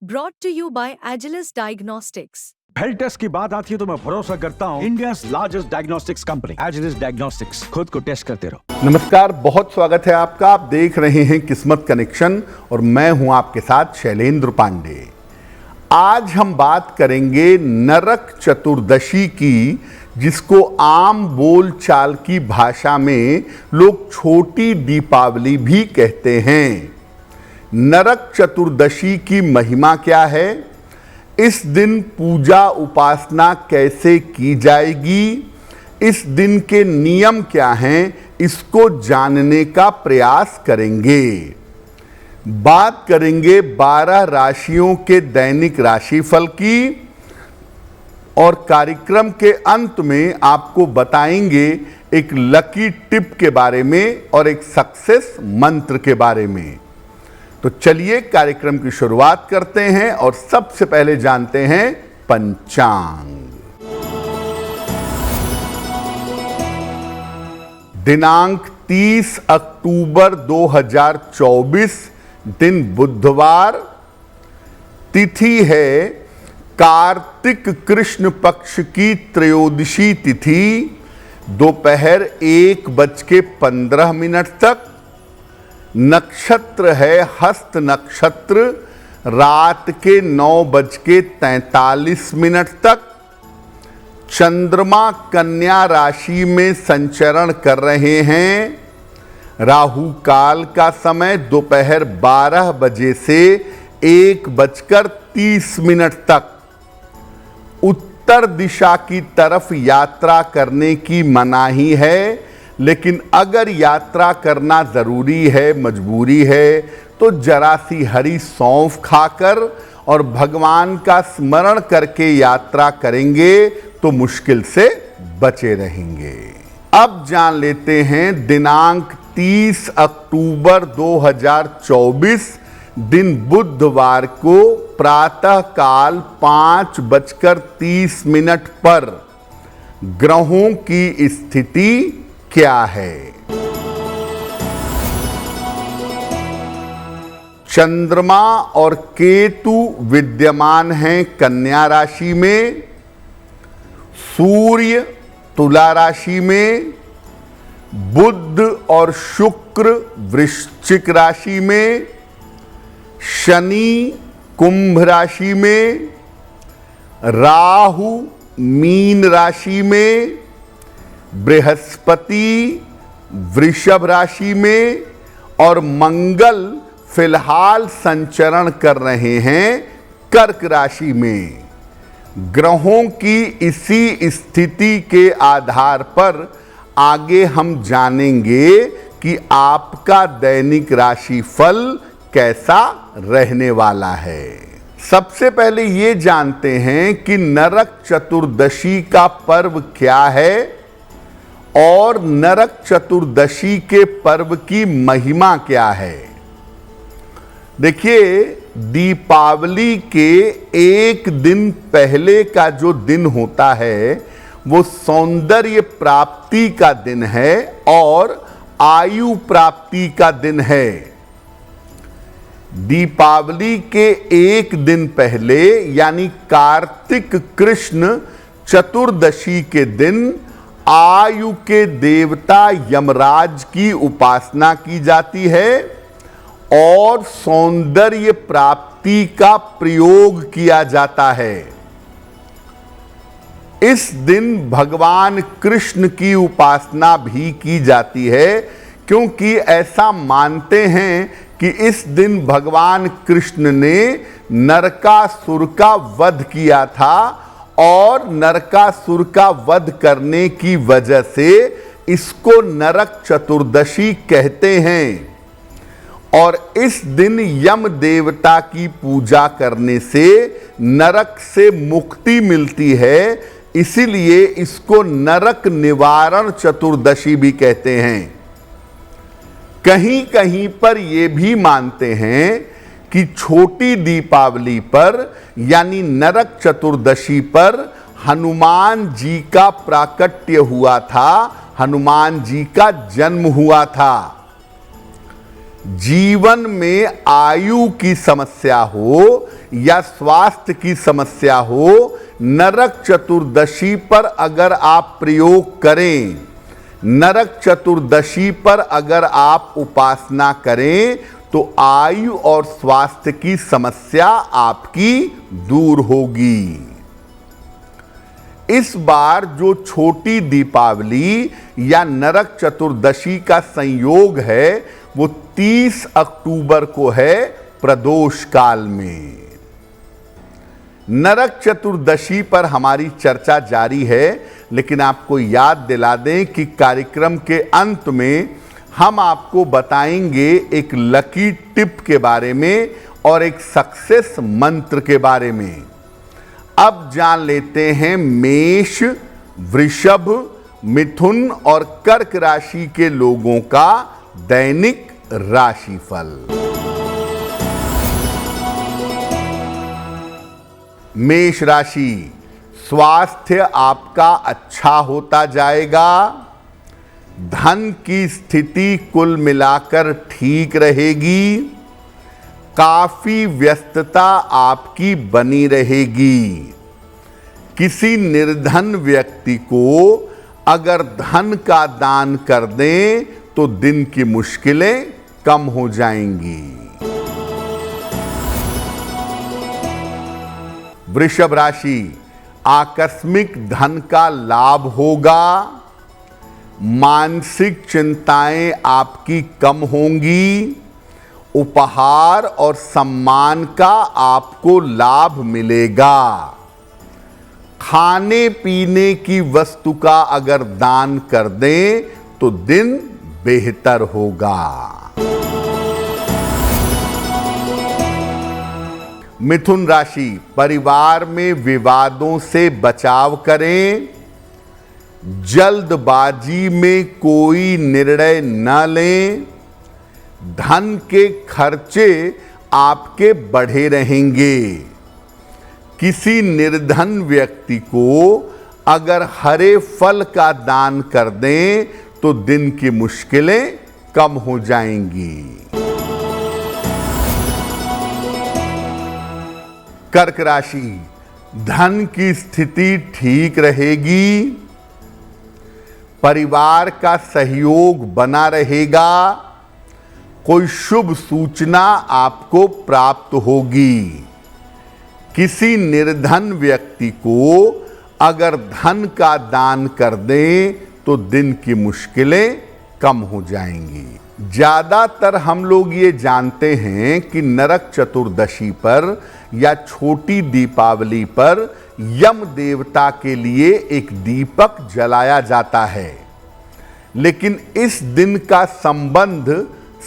Brought to you by Agilus Diagnostics. Health test की बात आती है तो मैं भरोसा करता हूँ India largest diagnostics company Agilus diagnostics. खुद को टेस्ट करते रहो। नमस्कार, बहुत स्वागत है आपका। आप देख रहे हैं किस्मत कनेक्शन और मैं हूं आपके साथ शैलेंद्र पांडे। आज हम बात करेंगे नरक चतुर्दशी की, जिसको आम बोलचाल की भाषा में लोग छोटी दीपावली भी कहते हैं। नरक चतुर्दशी की महिमा क्या है, इस दिन पूजा उपासना कैसे की जाएगी, इस दिन के नियम क्या हैं, इसको जानने का प्रयास करेंगे। बात करेंगे 12 राशियों के दैनिक राशिफल की और कार्यक्रम के अंत में आपको बताएंगे एक लकी टिप के बारे में और एक सक्सेस मंत्र के बारे में। तो चलिए कार्यक्रम की शुरुआत करते हैं और सबसे पहले जानते हैं पंचांग। दिनांक 30 अक्टूबर 2024, दिन बुधवार, तिथि है कार्तिक कृष्ण पक्ष की त्रयोदशी तिथि, दोपहर 1:15 तक। नक्षत्र है हस्त नक्षत्र, रात के 9:43 तक। चंद्रमा कन्या राशि में संचरण कर रहे हैं। राहु काल का समय दोपहर 12 बजे से 1:30 तक। उत्तर दिशा की तरफ यात्रा करने की मनाही है, लेकिन अगर यात्रा करना जरूरी है, मजबूरी है, तो जरा सी हरी सौंफ खाकर और भगवान का स्मरण करके यात्रा करेंगे तो मुश्किल से बचे रहेंगे। अब जान लेते हैं दिनांक 30 अक्टूबर 2024, दिन बुधवार को प्रातः काल 5:30 पर ग्रहों की स्थिति क्या है। चंद्रमा और केतु विद्यमान हैं कन्या राशि में, सूर्य तुला राशि में, बुध और शुक्र वृश्चिक राशि में, शनि कुंभ राशि में, राहु मीन राशि में, बृहस्पति वृषभ राशि में और मंगल फिलहाल संचरण कर रहे हैं कर्क राशि में। ग्रहों की इसी स्थिति के आधार पर आगे हम जानेंगे कि आपका दैनिक राशिफल कैसा रहने वाला है। सबसे पहले ये जानते हैं कि नरक चतुर्दशी का पर्व क्या है और नरक चतुर्दशी के पर्व की महिमा क्या है। देखिए, दीपावली के एक दिन पहले का जो दिन होता है वो सौंदर्य प्राप्ति का दिन है और आयु प्राप्ति का दिन है। दीपावली के एक दिन पहले यानी कार्तिक कृष्ण चतुर्दशी के दिन आयु के देवता यमराज की उपासना की जाती है और सौंदर्य प्राप्ति का प्रयोग किया जाता है। इस दिन भगवान कृष्ण की उपासना भी की जाती है, क्योंकि ऐसा मानते हैं कि इस दिन भगवान कृष्ण ने नरकासुर का वध किया था और नरकासुर का वध करने की वजह से इसको नरक चतुर्दशी कहते हैं। और इस दिन यम देवता की पूजा करने से नरक से मुक्ति मिलती है, इसीलिए इसको नरक निवारण चतुर्दशी भी कहते हैं। कहीं कहीं पर यह भी मानते हैं कि छोटी दीपावली पर यानी नरक चतुर्दशी पर हनुमान जी का प्राकट्य हुआ था, हनुमान जी का जन्म हुआ था। जीवन में आयु की समस्या हो या स्वास्थ्य की समस्या हो, नरक चतुर्दशी पर अगर आप प्रयोग करें, नरक चतुर्दशी पर अगर आप उपासना करें तो आयु और स्वास्थ्य की समस्या आपकी दूर होगी। इस बार जो छोटी दीपावली या नरक चतुर्दशी का संयोग है वो 30 अक्टूबर को है, प्रदोष काल में। नरक चतुर्दशी पर हमारी चर्चा जारी है, लेकिन आपको याद दिला दें कि कार्यक्रम के अंत में हम आपको बताएंगे एक लकी टिप के बारे में और एक सक्सेस मंत्र के बारे में। अब जान लेते हैं मेष, वृषभ, मिथुन और कर्क राशि के लोगों का दैनिक राशिफल। मेष राशि, स्वास्थ्य आपका अच्छा होता जाएगा। धन की स्थिति कुल मिलाकर ठीक रहेगी। काफी व्यस्तता आपकी बनी रहेगी। किसी निर्धन व्यक्ति को अगर धन का दान कर दें तो दिन की मुश्किलें कम हो जाएंगी। वृषभ राशि, आकस्मिक धन का लाभ होगा। मानसिक चिंताएं आपकी कम होंगी। उपहार और सम्मान का आपको लाभ मिलेगा। खाने पीने की वस्तु का अगर दान कर दें तो दिन बेहतर होगा। मिथुन राशि, परिवार में विवादों से बचाव करें। जल्दबाजी में कोई निर्णय न लें। धन के खर्चे आपके बढ़े रहेंगे। किसी निर्धन व्यक्ति को अगर हरे फल का दान कर दें तो दिन की मुश्किलें कम हो जाएंगी। कर्क राशि, धन की स्थिति ठीक रहेगी। परिवार का सहयोग बना रहेगा। कोई शुभ सूचना आपको प्राप्त होगी। किसी निर्धन व्यक्ति को अगर धन का दान कर दें तो दिन की मुश्किलें कम हो जाएंगी। ज्यादातर हम लोग ये जानते हैं कि नरक चतुर्दशी पर या छोटी दीपावली पर यम देवता के लिए एक दीपक जलाया जाता है, लेकिन इस दिन का संबंध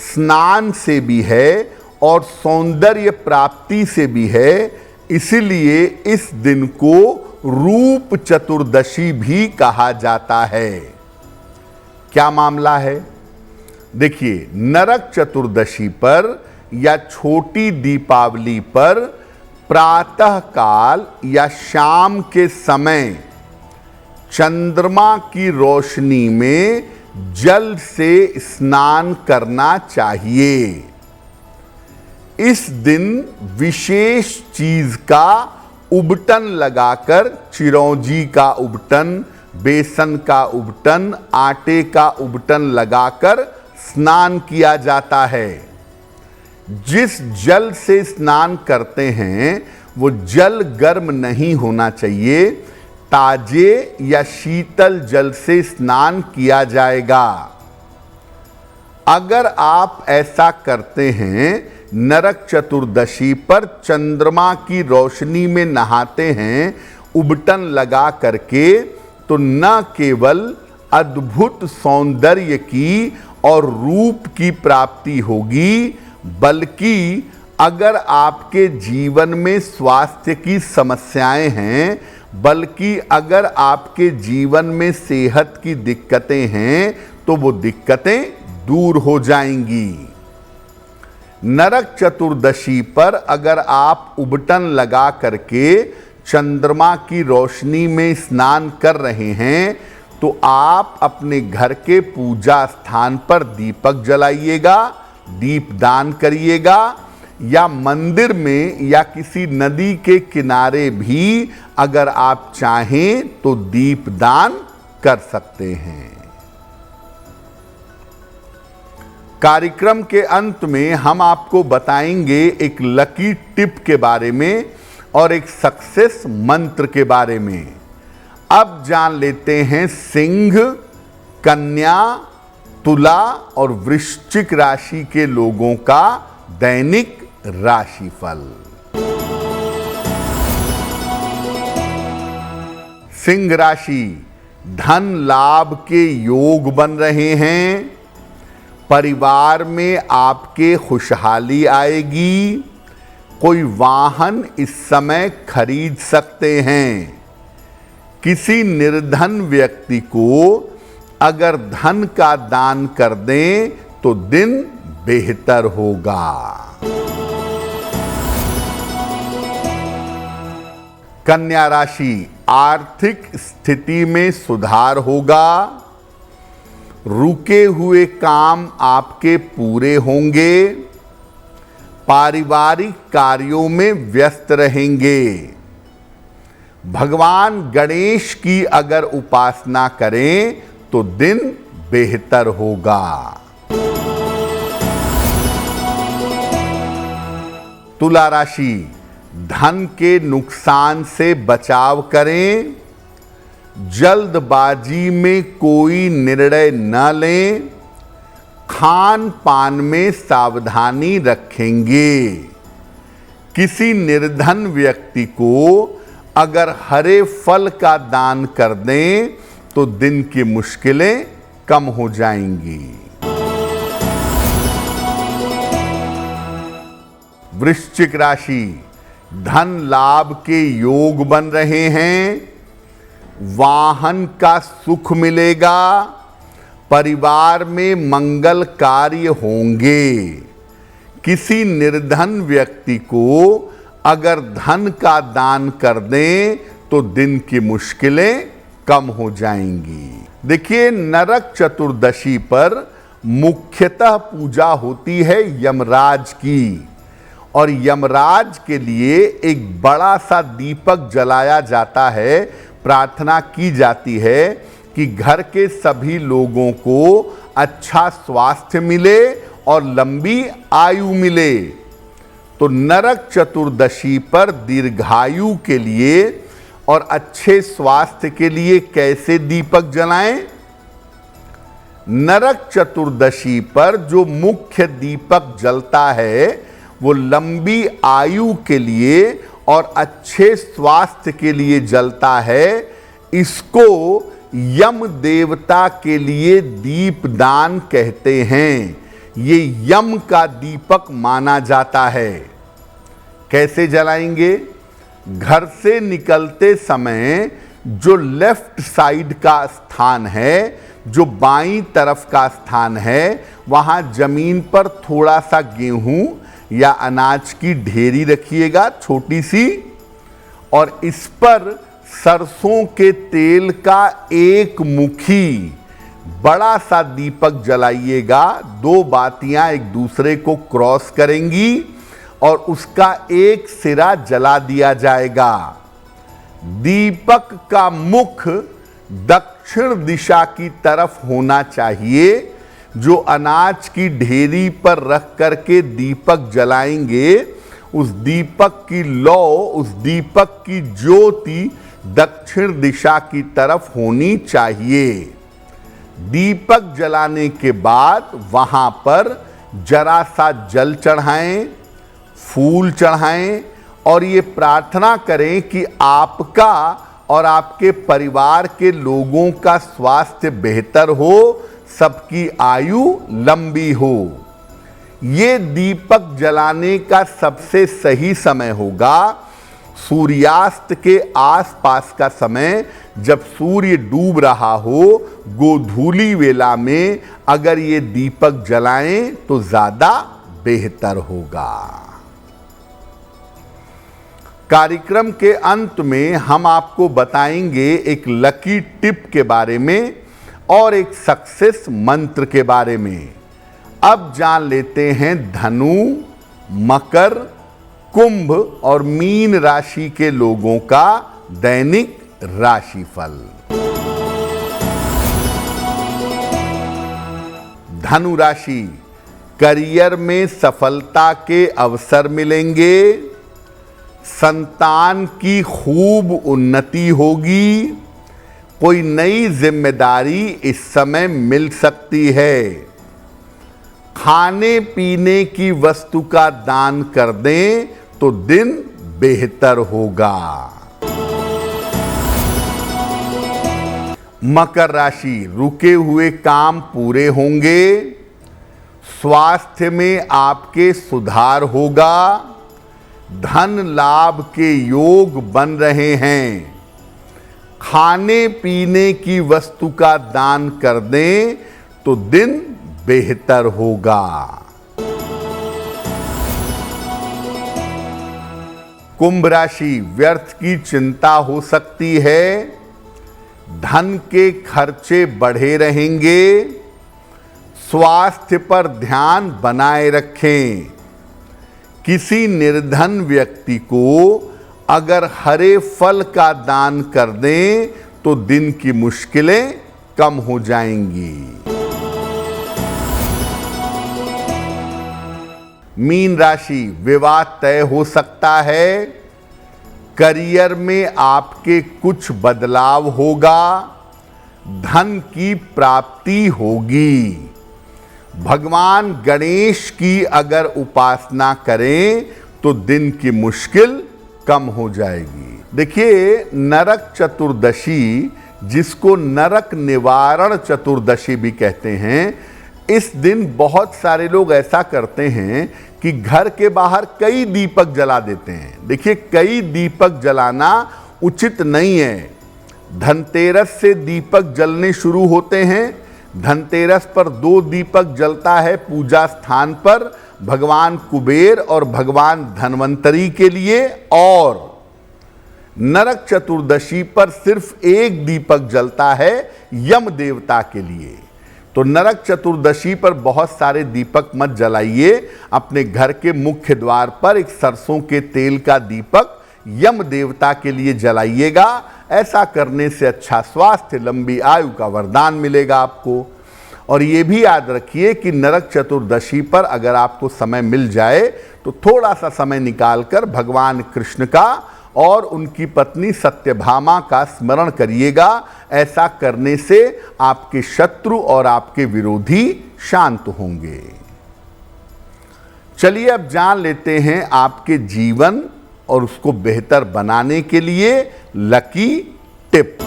स्नान से भी है और सौंदर्य प्राप्ति से भी है। इसलिए इस दिन को रूप चतुर्दशी भी कहा जाता है। क्या मामला है? देखिए, नरक चतुर्दशी पर या छोटी दीपावली पर प्रातः काल या शाम के समय चंद्रमा की रोशनी में जल से स्नान करना चाहिए। इस दिन विशेष चीज का उबटन लगाकर, चिरौंजी का उबटन, बेसन का उबटन, आटे का उबटन लगाकर स्नान किया जाता है। जिस जल से स्नान करते हैं वो जल गर्म नहीं होना चाहिए। ताजे या शीतल जल से स्नान किया जाएगा। अगर आप ऐसा करते हैं, नरक चतुर्दशी पर चंद्रमा की रोशनी में नहाते हैं उबटन लगा करके, तो न केवल अद्भुत सौंदर्य की और रूप की प्राप्ति होगी, बल्कि अगर आपके जीवन में स्वास्थ्य की समस्याएं हैं, बल्कि अगर आपके जीवन में सेहत की दिक्कतें हैं, तो वो दिक्कतें दूर हो जाएंगी। नरक चतुर्दशी पर अगर आप उबटन लगा करके चंद्रमा की रोशनी में स्नान कर रहे हैं, तो आप अपने घर के पूजा स्थान पर दीपक जलाइएगा, दीप दान करिएगा, या मंदिर में या किसी नदी के किनारे भी अगर आप चाहें तो दीप दान कर सकते हैं। कार्यक्रम के अंत में हम आपको बताएंगे एक लकी टिप के बारे में और एक सक्सेस मंत्र के बारे में। अब जान लेते हैं सिंह, कन्या, तुला और वृश्चिक राशि के लोगों का दैनिक राशिफल। सिंह राशि, धन लाभ के योग बन रहे हैं। परिवार में आपके खुशहाली आएगी। कोई वाहन इस समय खरीद सकते हैं। किसी निर्धन व्यक्ति को अगर धन का दान कर दें तो दिन बेहतर होगा। कन्या राशि, आर्थिक स्थिति में सुधार होगा। रुके हुए काम आपके पूरे होंगे। पारिवारिक कार्यों में व्यस्त रहेंगे। भगवान गणेश की अगर उपासना करें तो दिन बेहतर होगा। तुला राशि, धन के नुकसान से बचाव करें। जल्दबाजी में कोई निर्णय न लें। खान पान में सावधानी रखेंगे। किसी निर्धन व्यक्ति को अगर हरे फल का दान कर दें तो दिन की मुश्किलें कम हो जाएंगी। वृश्चिक राशि, धन लाभ के योग बन रहे हैं। वाहन का सुख मिलेगा। परिवार में मंगल कार्य होंगे। किसी निर्धन व्यक्ति को अगर धन का दान कर दें तो दिन की मुश्किलें कम हो जाएंगी। देखिए, नरक चतुर्दशी पर मुख्यतः पूजा होती है यमराज की, और यमराज के लिए एक बड़ा सा दीपक जलाया जाता है। प्रार्थना की जाती है कि घर के सभी लोगों को अच्छा स्वास्थ्य मिले और लंबी आयु मिले। तो नरक चतुर्दशी पर दीर्घायु के लिए और अच्छे स्वास्थ्य के लिए कैसे दीपक जलाएं? नरक चतुर्दशी पर जो मुख्य दीपक जलता है वो लंबी आयु के लिए और अच्छे स्वास्थ्य के लिए जलता है। इसको यम देवता के लिए दीपदान कहते हैं। ये यम का दीपक माना जाता है। कैसे जलाएंगे? घर से निकलते समय जो लेफ्ट साइड का स्थान है, जो बाईं तरफ का स्थान है, वहां जमीन पर थोड़ा सा गेहूं या अनाज की ढेरी रखिएगा छोटी सी, और इस पर सरसों के तेल का एक मुखी बड़ा सा दीपक जलाइएगा। दो बातियां एक दूसरे को क्रॉस करेंगी और उसका एक सिरा जला दिया जाएगा। दीपक का मुख दक्षिण दिशा की तरफ होना चाहिए। जो अनाज की ढेरी पर रख करके दीपक जलाएंगे, उस दीपक की लौ, उस दीपक की ज्योति दक्षिण दिशा की तरफ होनी चाहिए। दीपक जलाने के बाद वहां पर जरा सा जल चढ़ाएं, फूल चढ़ाएं और ये प्रार्थना करें कि आपका और आपके परिवार के लोगों का स्वास्थ्य बेहतर हो, सबकी आयु लंबी हो। ये दीपक जलाने का सबसे सही समय होगा सूर्यास्त के आसपास का समय, जब सूर्य डूब रहा हो, गोधूली वेला में अगर ये दीपक जलाएं तो ज्यादा बेहतर होगा। कार्यक्रम के अंत में हम आपको बताएंगे एक लकी टिप के बारे में और एक सक्सेस मंत्र के बारे में। अब जान लेते हैं धनु, मकर, कुंभ और मीन राशि के लोगों का दैनिक राशिफल। धनु राशि, करियर में सफलता के अवसर मिलेंगे, संतान की खूब उन्नति होगी, कोई नई जिम्मेदारी इस समय मिल सकती है। खाने पीने की वस्तु का दान कर दें तो दिन बेहतर होगा। मकर राशि, रुके हुए काम पूरे होंगे, स्वास्थ्य में आपके सुधार होगा, धन लाभ के योग बन रहे हैं। खाने पीने की वस्तु का दान कर दें तो दिन बेहतर होगा। कुंभ राशि, व्यर्थ की चिंता हो सकती है, धन के खर्चे बढ़े रहेंगे, स्वास्थ्य पर ध्यान बनाए रखें। किसी निर्धन व्यक्ति को अगर हरे फल का दान कर दें तो दिन की मुश्किलें कम हो जाएंगी। मीन राशि, विवाह तय हो सकता है, करियर में आपके कुछ बदलाव होगा, धन की प्राप्ति होगी। भगवान गणेश की अगर उपासना करें तो दिन की मुश्किल कम हो जाएगी। देखिए, नरक चतुर्दशी, जिसको नरक निवारण चतुर्दशी भी कहते हैं, इस दिन बहुत सारे लोग ऐसा करते हैं कि घर के बाहर कई दीपक जला देते हैं। देखिए, कई दीपक जलाना उचित नहीं है। धनतेरस से दीपक जलने शुरू होते हैं। धनतेरस पर 2 दीपक जलता है पूजा स्थान पर, भगवान कुबेर और भगवान धन्वंतरी के लिए, और नरक चतुर्दशी पर सिर्फ 1 दीपक जलता है यम देवता के लिए। तो नरक चतुर्दशी पर बहुत सारे दीपक मत जलाइए। अपने घर के मुख्य द्वार पर एक सरसों के तेल का दीपक यम देवता के लिए जलाइएगा। ऐसा करने से अच्छा स्वास्थ्य, लंबी आयु का वरदान मिलेगा आपको। और ये भी याद रखिए कि नरक चतुर्दशी पर अगर आपको समय मिल जाए तो थोड़ा सा समय निकालकर भगवान कृष्ण का और उनकी पत्नी सत्यभामा का स्मरण करिएगा। ऐसा करने से आपके शत्रु और आपके विरोधी शांत होंगे। चलिए अब जान लेते हैं आपके जीवन और उसको बेहतर बनाने के लिए लकी टिप।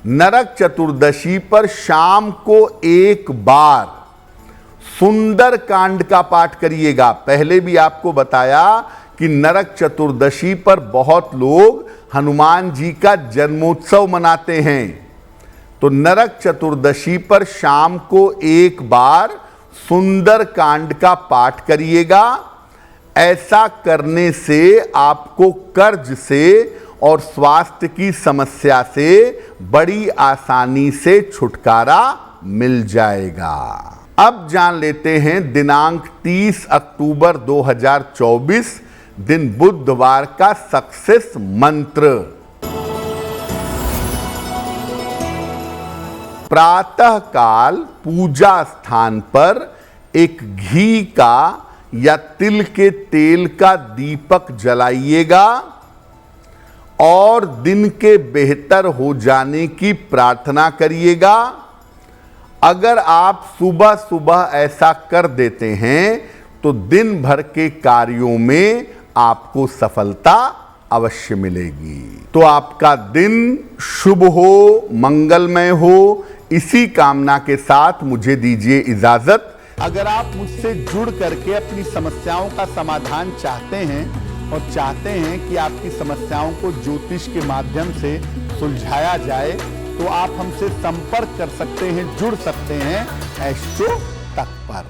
नरक चतुर्दशी पर शाम को एक बार सुंदर कांड का पाठ करिएगा। पहले भी आपको बताया कि नरक चतुर्दशी पर बहुत लोग हनुमान जी का जन्मोत्सव मनाते हैं। तो नरक चतुर्दशी पर शाम को एक बार सुंदर कांड का पाठ करिएगा। ऐसा करने से आपको कर्ज से और स्वास्थ्य की समस्या से बड़ी आसानी से छुटकारा मिल जाएगा। अब जान लेते हैं दिनांक 30 अक्टूबर 2024 दिन बुधवार का सक्सेस मंत्र। प्रातः काल पूजा स्थान पर एक घी का या तिल के तेल का दीपक जलाइएगा और दिन के बेहतर हो जाने की प्रार्थना करिएगा। अगर आप सुबह सुबह ऐसा कर देते हैं तो दिन भर के कार्यों में आपको सफलता अवश्य मिलेगी। तो आपका दिन शुभ हो, मंगलमय हो, इसी कामना के साथ मुझे दीजिए इजाजत। अगर आप मुझसे जुड़ करके अपनी समस्याओं का समाधान चाहते हैं और चाहते हैं कि आपकी समस्याओं को ज्योतिष के माध्यम से सुलझाया जाए तो आप हमसे संपर्क कर सकते हैं, जुड़ सकते हैं एस्ट्रो तक पर।